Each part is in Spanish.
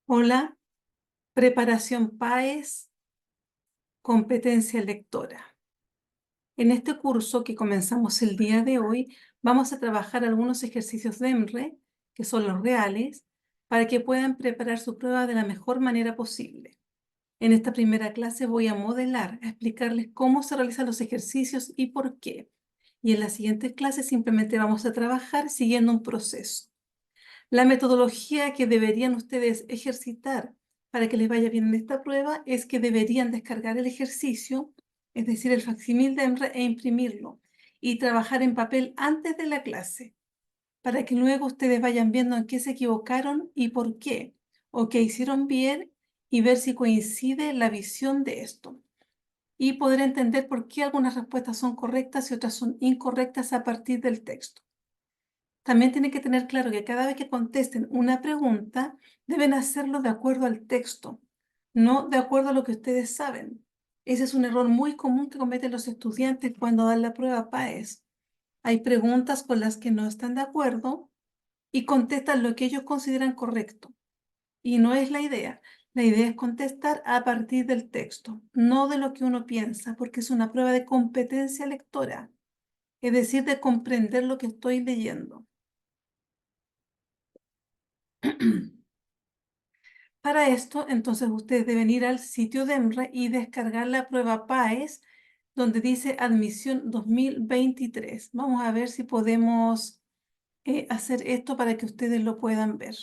Hola, preparación PAES, competencia lectora. En este curso que comenzamos el día de hoy, vamos a trabajar algunos ejercicios de EMRE, que son los reales, para que puedan preparar su prueba de la mejor manera posible. En esta primera clase voy a modelar, a explicarles cómo se realizan los ejercicios y por qué. Y en la siguiente clase simplemente vamos a trabajar siguiendo un proceso. La metodología que deberían ustedes ejercitar para que les vaya bien en esta prueba es que deberían descargar el ejercicio, es decir, el facsímil de EMRE, e imprimirlo y trabajar en papel antes de la clase, para que luego ustedes vayan viendo en qué se equivocaron y por qué, o qué hicieron bien, y ver si coincide la visión de esto. Y poder entender por qué algunas respuestas son correctas y otras son incorrectas a partir del texto. También tienen que tener claro que cada vez que contesten una pregunta, deben hacerlo de acuerdo al texto, no de acuerdo a lo que ustedes saben. Ese es un error muy común que cometen los estudiantes cuando dan la prueba PAES. Hay preguntas con las que no están de acuerdo y contestan lo que ellos consideran correcto. Y no es la idea. La idea es contestar a partir del texto, no de lo que uno piensa, porque es una prueba de competencia lectora, es decir, de comprender lo que estoy leyendo. Para esto, entonces, ustedes deben ir al sitio de EMRE y descargar la prueba PAES, donde dice admisión 2023. Vamos a ver si podemos hacer esto para que ustedes lo puedan ver.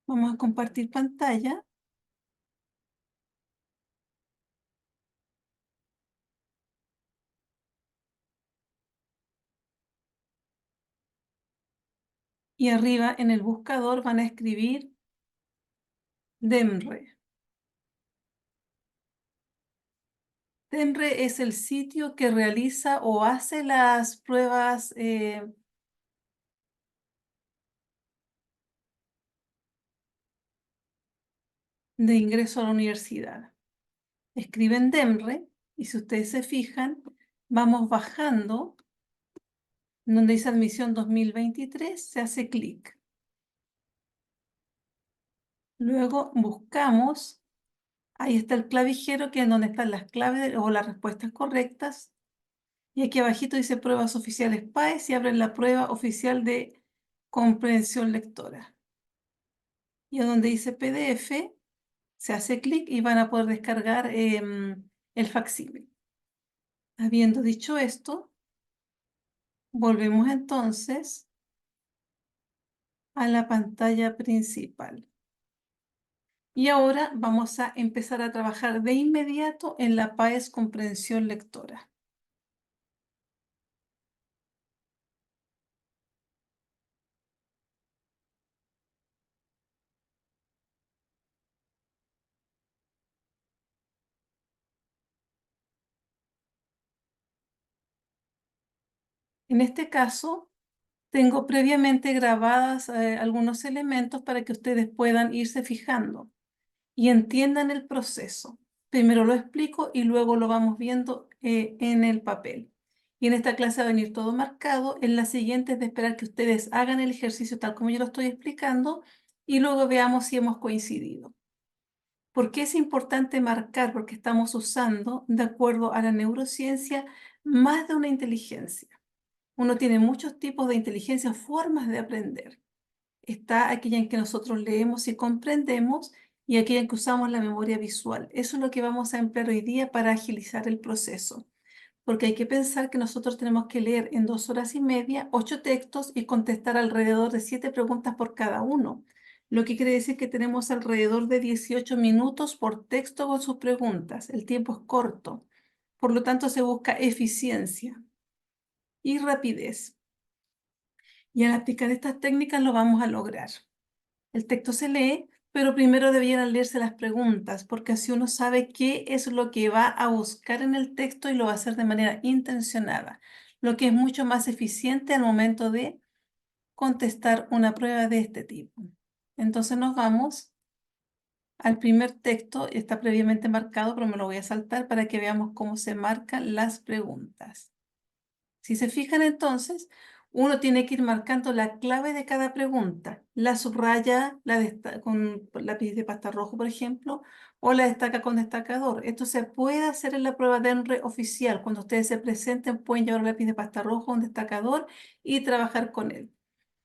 Vamos a compartir pantalla. Y arriba en el buscador van a escribir DEMRE. DEMRE es el sitio que realiza o hace las pruebas de ingreso a la universidad. Escriben DEMRE y si ustedes se fijan, vamos bajando donde dice admisión 2023, se hace clic. Luego buscamos, ahí está el clavijero, que es donde están las claves o las respuestas correctas. Y aquí abajito dice pruebas oficiales PAES y abren la prueba oficial de comprensión lectora. Y a donde dice PDF, se hace clic y van a poder descargar el facsímil. Habiendo dicho esto, volvemos entonces a la pantalla principal. Y ahora vamos a empezar a trabajar de inmediato en la PAES comprensión lectora. En este caso, tengo previamente grabadas algunos elementos para que ustedes puedan irse fijando y entiendan el proceso. Primero lo explico y luego lo vamos viendo en el papel. Y en esta clase va a venir todo marcado. En la siguiente es de esperar que ustedes hagan el ejercicio tal como yo lo estoy explicando y luego veamos si hemos coincidido. ¿Por qué es importante marcar? Porque estamos usando, de acuerdo a la neurociencia, más de una inteligencia. Uno tiene muchos tipos de inteligencia, formas de aprender. Está aquella en que nosotros leemos y comprendemos y aquella en que usamos la memoria visual. Eso es lo que vamos a emplear hoy día para agilizar el proceso. Porque hay que pensar que nosotros tenemos que leer en 2 horas y media 8 textos y contestar alrededor de 7 preguntas por cada uno. Lo que quiere decir que tenemos alrededor de 18 minutos por texto con sus preguntas. El tiempo es corto. Por lo tanto, se busca eficiencia y rapidez. Y al aplicar estas técnicas lo vamos a lograr. El texto se lee, pero primero debieran leerse las preguntas, porque así uno sabe qué es lo que va a buscar en el texto y lo va a hacer de manera intencionada, lo que es mucho más eficiente al momento de contestar una prueba de este tipo. Entonces nos vamos al primer texto, está previamente marcado, pero me lo voy a saltar para que veamos cómo se marcan las preguntas. Si se fijan entonces, uno tiene que ir marcando la clave de cada pregunta. la subraya con lápiz de pasta rojo, por ejemplo, o la destaca con destacador. Esto se puede hacer en la prueba de ENRE oficial. Cuando ustedes se presenten, pueden llevar un lápiz de pasta rojo, un destacador y trabajar con él.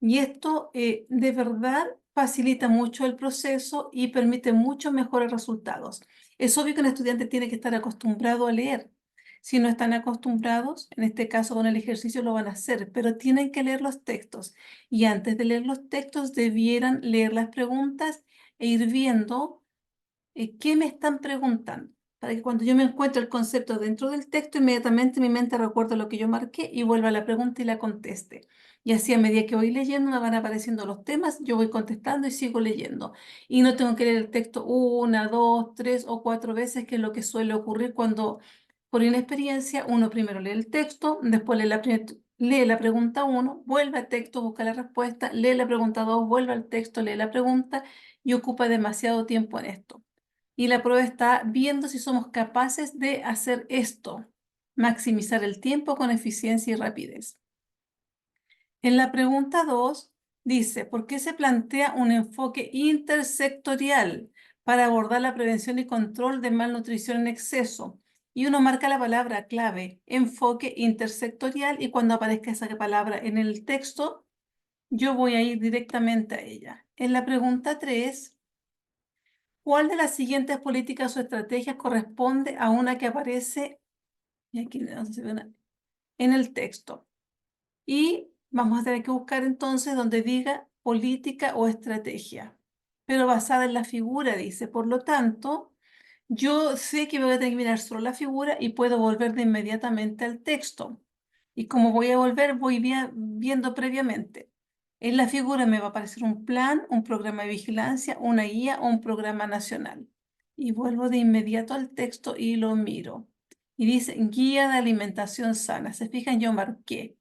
Y esto de verdad facilita mucho el proceso y permite muchos mejores resultados. Es obvio que un estudiante tiene que estar acostumbrado a leer. Si no están acostumbrados, en este caso con el ejercicio lo van a hacer, pero tienen que leer los textos. Y antes de leer los textos, debieran leer las preguntas e ir viendo qué me están preguntando. Para que cuando yo me encuentre el concepto dentro del texto, inmediatamente mi mente recuerda lo que yo marqué y vuelva a la pregunta y la conteste. Y así a medida que voy leyendo me van apareciendo los temas, yo voy contestando y sigo leyendo. Y no tengo que leer el texto una, dos, tres o cuatro veces, que es lo que suele ocurrir cuando, por inexperiencia, uno primero lee el texto, después lee la pregunta uno, vuelve al texto, busca la respuesta, lee la pregunta 2, vuelve al texto, lee la pregunta y ocupa demasiado tiempo en esto. Y la prueba está viendo si somos capaces de hacer esto, maximizar el tiempo con eficiencia y rapidez. En la pregunta 2 dice, ¿por qué se plantea un enfoque intersectorial para abordar la prevención y control de malnutrición en exceso? Y uno marca la palabra clave, enfoque intersectorial, y cuando aparezca esa palabra en el texto, yo voy a ir directamente a ella. En la pregunta 3, ¿cuál de las siguientes políticas o estrategias corresponde a una que aparece y aquí no se ve en el texto? Y vamos a tener que buscar entonces donde diga política o estrategia, pero basada en la figura, dice. Por lo tanto, yo sé que voy a tener que mirar solo la figura y puedo volver de inmediatamente al texto. Y como voy a volver, voy viendo previamente. En la figura me va a aparecer un plan, un programa de vigilancia, una guía o un programa nacional. Y vuelvo de inmediato al texto y lo miro. Y dice guía de alimentación sana. ¿Se fijan? Yo marqué.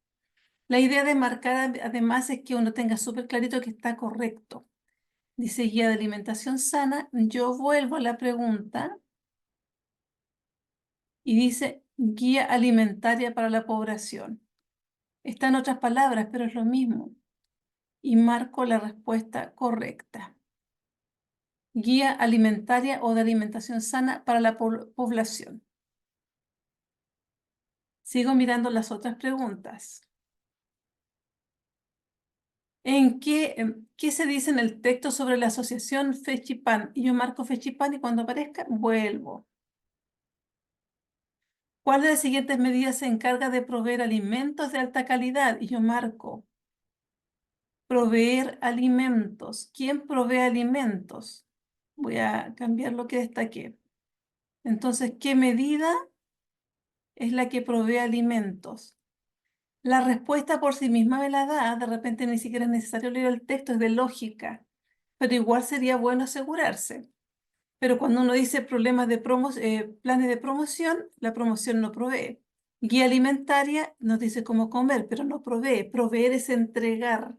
La idea de marcar además es que uno tenga súper clarito que está correcto. Dice guía de alimentación sana. Yo vuelvo a la pregunta y dice guía alimentaria para la población. Está en otras palabras, pero es lo mismo. Y marco la respuesta correcta. Guía alimentaria o de alimentación sana para la población. Sigo mirando las otras preguntas. ¿Qué se dice en el texto sobre la asociación Fechipan? Y yo marco Fechipan y cuando aparezca, vuelvo. ¿Cuál de las siguientes medidas se encarga de proveer alimentos de alta calidad? Y yo marco proveer alimentos. ¿Quién provee alimentos? Voy a cambiar lo que destaqué. Entonces, ¿qué medida es la que provee alimentos? La respuesta por sí misma me la da, de repente ni siquiera es necesario leer el texto, es de lógica, pero igual sería bueno asegurarse. Pero cuando uno dice problemas de planes de promoción, la promoción no provee. Guía alimentaria nos dice cómo comer, pero no provee. Proveer es entregar.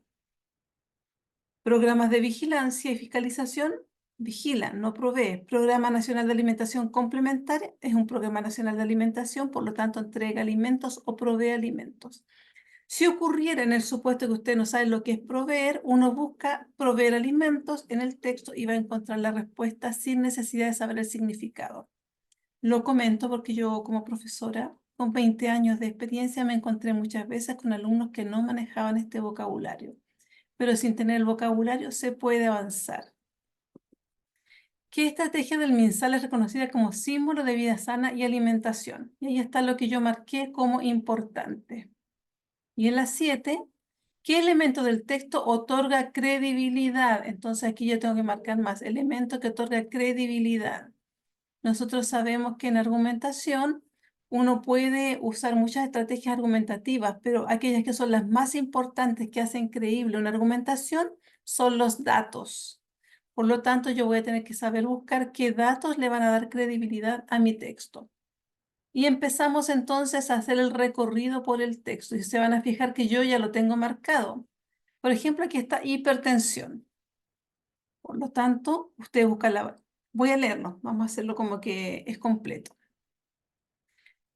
Programas de vigilancia y fiscalización vigilan, no provee. Programa Nacional de Alimentación Complementaria es un programa nacional de alimentación, por lo tanto entrega alimentos o provee alimentos. Si ocurriera en el supuesto que usted no sabe lo que es proveer, uno busca proveer alimentos en el texto y va a encontrar la respuesta sin necesidad de saber el significado. Lo comento porque yo como profesora con 20 años de experiencia me encontré muchas veces con alumnos que no manejaban este vocabulario, pero sin tener el vocabulario se puede avanzar. ¿Qué estrategia del MinSal es reconocida como símbolo de vida sana y alimentación? Y ahí está lo que yo marqué como importante. Y en la 7, ¿qué elemento del texto otorga credibilidad? Entonces aquí yo tengo que marcar más, elemento que otorga credibilidad. Nosotros sabemos que en argumentación uno puede usar muchas estrategias argumentativas, pero aquellas que son las más importantes que hacen creíble una argumentación son los datos. Por lo tanto, yo voy a tener que saber buscar qué datos le van a dar credibilidad a mi texto. Y empezamos entonces a hacer el recorrido por el texto y se van a fijar que yo ya lo tengo marcado. Por ejemplo, aquí está hipertensión. Por lo tanto, usted busca la... Voy a leerlo, vamos a hacerlo como que es completo.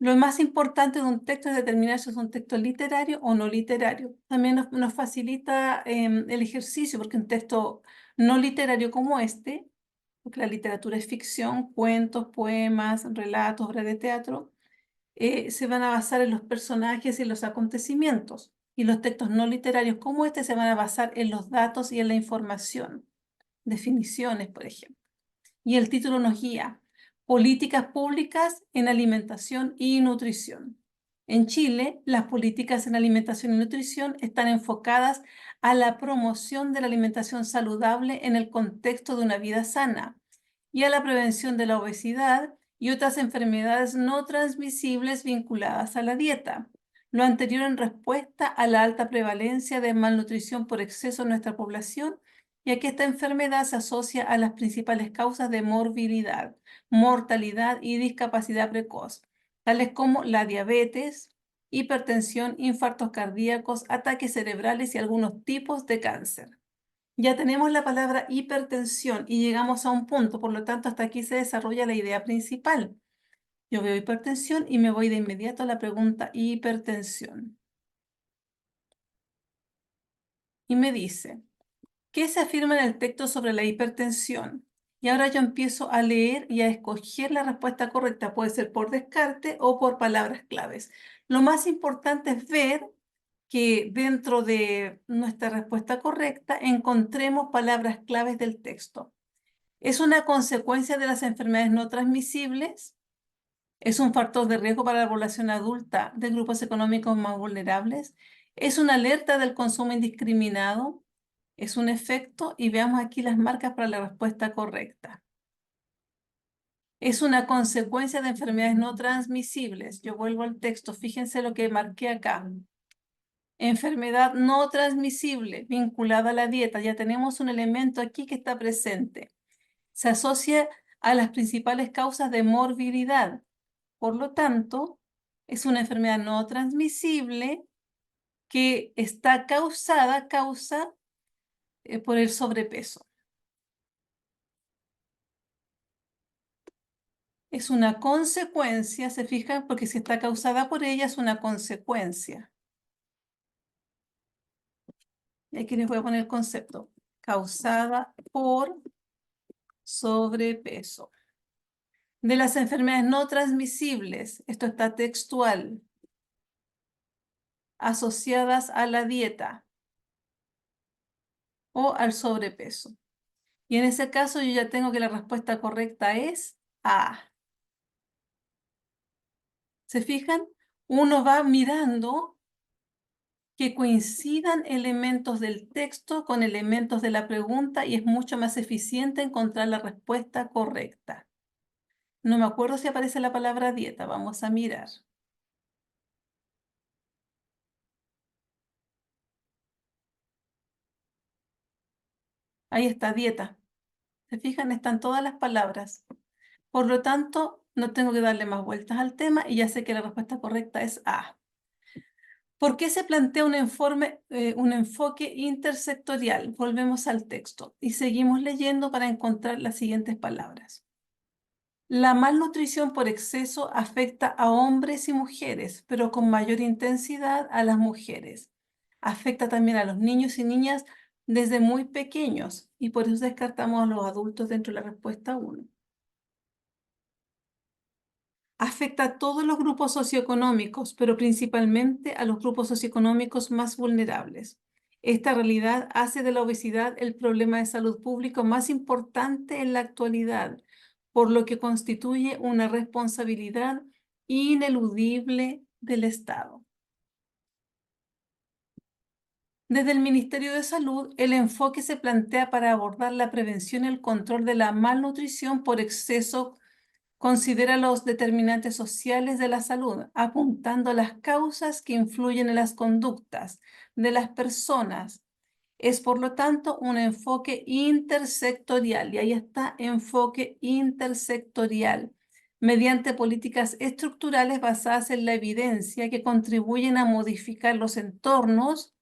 Lo más importante de un texto es determinar si es un texto literario o no literario. También nos facilita el ejercicio, porque un texto no literario como este, porque la literatura es ficción, cuentos, poemas, relatos, obras de teatro, se van a basar en los personajes y los acontecimientos. Y los textos no literarios como este se van a basar en los datos y en la información, definiciones, por ejemplo. Y el título nos guía: Políticas públicas en alimentación y nutrición. En Chile, las políticas en alimentación y nutrición están enfocadas a la promoción de la alimentación saludable en el contexto de una vida sana y a la prevención de la obesidad y otras enfermedades no transmisibles vinculadas a la dieta. Lo anterior en respuesta a la alta prevalencia de malnutrición por exceso en nuestra población, ya que esta enfermedad se asocia a las principales causas de morbilidad, mortalidad y discapacidad precoz, tales como la diabetes, hipertensión, infartos cardíacos, ataques cerebrales y algunos tipos de cáncer. Ya tenemos la palabra hipertensión y llegamos a un punto, por lo tanto hasta aquí se desarrolla la idea principal. Yo veo hipertensión y me voy de inmediato a la pregunta hipertensión. Y me dice, ¿qué se afirma en el texto sobre la hipertensión? Y ahora yo empiezo a leer y a escoger la respuesta correcta. Puede ser por descarte o por palabras claves. Lo más importante es ver que dentro de nuestra respuesta correcta encontremos palabras claves del texto. ¿Es una consecuencia de las enfermedades no transmisibles? ¿Es un factor de riesgo para la población adulta de grupos económicos más vulnerables? ¿Es una alerta del consumo indiscriminado? ¿Es un efecto? Y veamos aquí las marcas para la respuesta correcta. Es una consecuencia de enfermedades no transmisibles. Yo vuelvo al texto, fíjense lo que marqué acá. Enfermedad no transmisible vinculada a la dieta. Ya tenemos un elemento aquí que está presente. Se asocia a las principales causas de morbilidad. Por lo tanto, es una enfermedad no transmisible que está causa por el sobrepeso. Es una consecuencia, se fijan, porque si está causada por ella es una consecuencia. Y aquí les voy a poner el concepto. Causada por sobrepeso. De las enfermedades no transmisibles, esto está textual, asociadas a la dieta o al sobrepeso. Y en ese caso yo ya tengo que la respuesta correcta es A. ¿Se fijan? Uno va mirando que coincidan elementos del texto con elementos de la pregunta y es mucho más eficiente encontrar la respuesta correcta. No me acuerdo si aparece la palabra dieta, vamos a mirar. Ahí está, dieta. ¿Se fijan? Están todas las palabras. Por lo tanto, no tengo que darle más vueltas al tema y ya sé que la respuesta correcta es A. ¿Por qué se plantea un enfoque intersectorial? Volvemos al texto y seguimos leyendo para encontrar las siguientes palabras. La malnutrición por exceso afecta a hombres y mujeres, pero con mayor intensidad a las mujeres. Afecta también a los niños y niñas desde muy pequeños y por eso descartamos a los adultos dentro de la respuesta 1. Afecta a todos los grupos socioeconómicos, pero principalmente a los grupos socioeconómicos más vulnerables. Esta realidad hace de la obesidad el problema de salud público más importante en la actualidad, por lo que constituye una responsabilidad ineludible del Estado. Desde el Ministerio de Salud, el enfoque se plantea para abordar la prevención y el control de la malnutrición por exceso. Considera los determinantes sociales de la salud, apuntando a las causas que influyen en las conductas de las personas. Es, por lo tanto, un enfoque intersectorial, y ahí está, enfoque intersectorial, mediante políticas estructurales basadas en la evidencia que contribuyen a modificar los entornos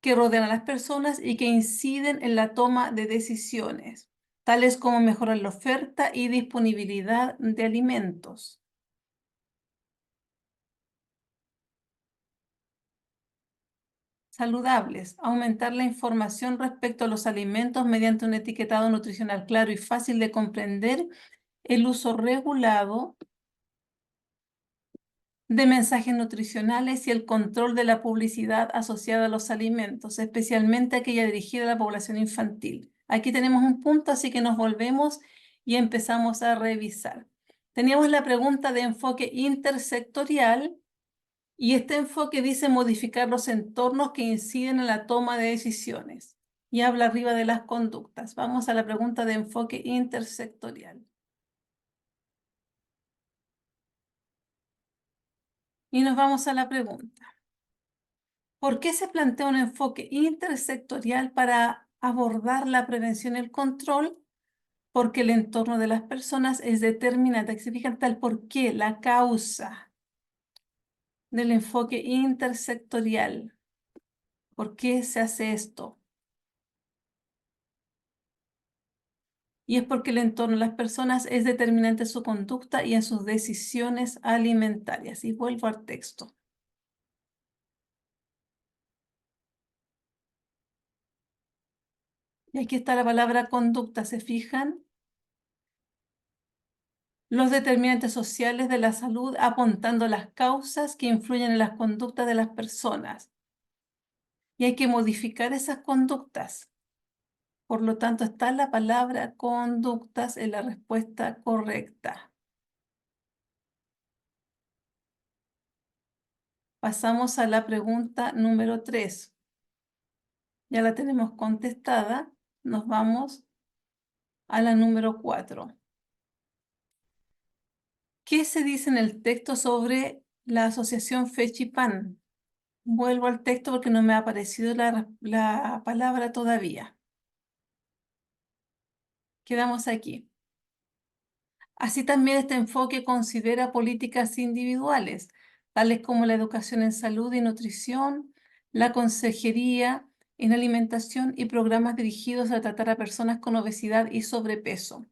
que rodean a las personas y que inciden en la toma de decisiones, tales como mejorar la oferta y disponibilidad de alimentos. saludables, aumentar la información respecto a los alimentos mediante un etiquetado nutricional claro y fácil de comprender, el uso regulado de mensajes nutricionales y el control de la publicidad asociada a los alimentos, especialmente aquella dirigida a la población infantil. Aquí tenemos un punto, así que nos volvemos y empezamos a revisar. Teníamos la pregunta de enfoque intersectorial y este enfoque dice modificar los entornos que inciden en la toma de decisiones y habla arriba de las conductas. Vamos a la pregunta de enfoque intersectorial. Y nos vamos a la pregunta. ¿Por qué se plantea un enfoque intersectorial para abordar la prevención y el control? Porque el entorno de las personas es determinante. Aquí se fijan tal por qué, la causa del enfoque intersectorial. ¿Por qué se hace esto? Y es porque el entorno de las personas es determinante en su conducta y en sus decisiones alimentarias. Y vuelvo al texto. Y aquí está la palabra conducta, ¿se fijan? Los determinantes sociales de la salud apuntando las causas que influyen en las conductas de las personas. Y hay que modificar esas conductas. Por lo tanto, está la palabra conductas en la respuesta correcta. Pasamos a la pregunta número 3. Ya la tenemos contestada. Nos vamos a la número 4. ¿Qué se dice en el texto sobre la asociación fecha y pan? Vuelvo al texto porque no me ha aparecido la palabra todavía. Quedamos aquí. Así también este enfoque considera políticas individuales, tales como la educación en salud y nutrición, la consejería en alimentación y programas dirigidos a tratar a personas con obesidad y sobrepeso.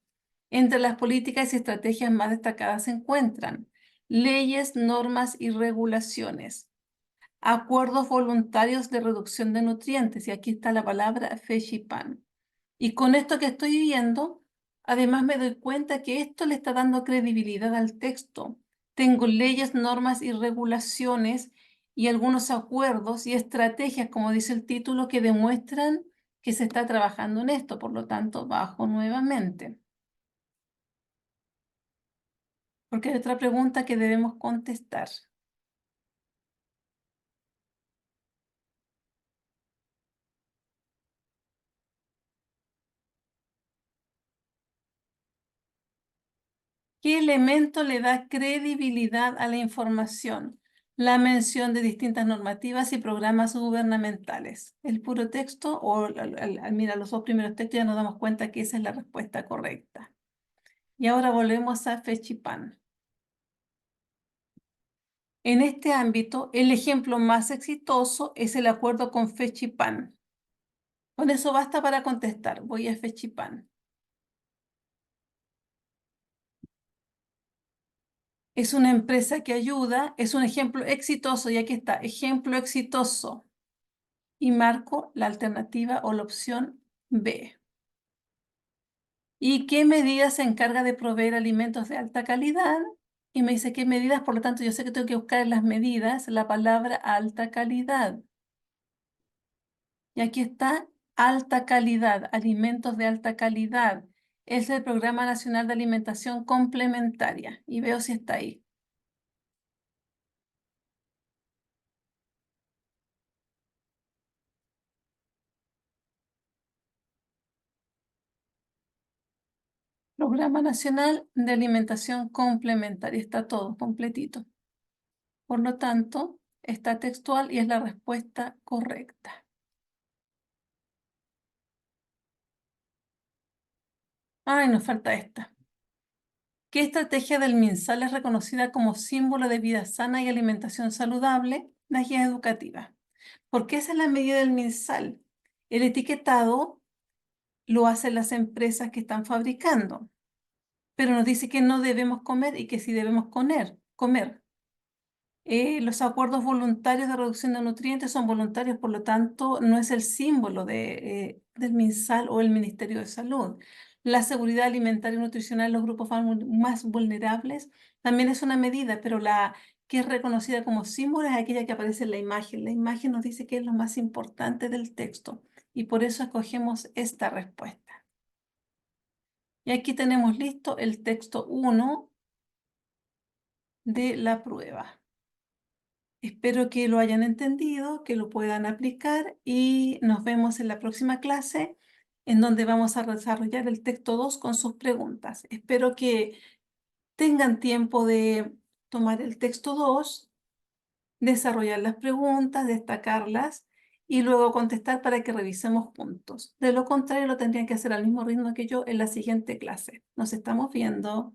Entre las políticas y estrategias más destacadas se encuentran leyes, normas y regulaciones, acuerdos voluntarios de reducción de nutrientes, y aquí está la palabra FECHIPAN. Y con esto que estoy viendo, además me doy cuenta que esto le está dando credibilidad al texto. Tengo leyes, normas y regulaciones y algunos acuerdos y estrategias, como dice el título, que demuestran que se está trabajando en esto. Por lo tanto, bajo nuevamente. Porque hay otra pregunta que debemos contestar. ¿Qué elemento le da credibilidad a la información? La mención de distintas normativas y programas gubernamentales. ¿El puro texto o al mirar los dos primeros textos ya nos damos cuenta que esa es la respuesta correcta? Y ahora volvemos a Fechipan. En este ámbito, el ejemplo más exitoso es el acuerdo con Fechipan. Con eso basta para contestar. Voy a Fechipan. Es una empresa que ayuda, es un ejemplo exitoso, y aquí está, ejemplo exitoso. Y marco la alternativa o la opción B. ¿Y qué medidas se encarga de proveer alimentos de alta calidad? Y me dice qué medidas, por lo tanto yo sé que tengo que buscar en las medidas la palabra alta calidad. Y aquí está alta calidad, alimentos de alta calidad. Es el Programa Nacional de Alimentación Complementaria. Y veo si está ahí. Programa Nacional de Alimentación Complementaria. Está todo completito. Por lo tanto, está textual y es la respuesta correcta. Ay, nos falta esta. ¿Qué estrategia del MinSal es reconocida como símbolo de vida sana y alimentación saludable? La guía educativa. ¿Por qué esa es la medida del MinSal? El etiquetado lo hacen las empresas que están fabricando, pero nos dice que no debemos comer y que sí debemos comer. Los acuerdos voluntarios de reducción de nutrientes son voluntarios, por lo tanto, no es el símbolo del MinSal o el Ministerio de Salud. La seguridad alimentaria y nutricional en los grupos más vulnerables también es una medida, pero la que es reconocida como símbolo es aquella que aparece en la imagen. La imagen nos dice que es lo más importante del texto y por eso escogemos esta respuesta. Y aquí tenemos listo el texto 1 de la prueba. Espero que lo hayan entendido, que lo puedan aplicar y nos vemos en la próxima clase en donde vamos a desarrollar el texto 2 con sus preguntas. Espero que tengan tiempo de tomar el texto 2, desarrollar las preguntas, destacarlas y luego contestar para que revisemos juntos. De lo contrario, lo tendrían que hacer al mismo ritmo que yo en la siguiente clase. Nos estamos viendo.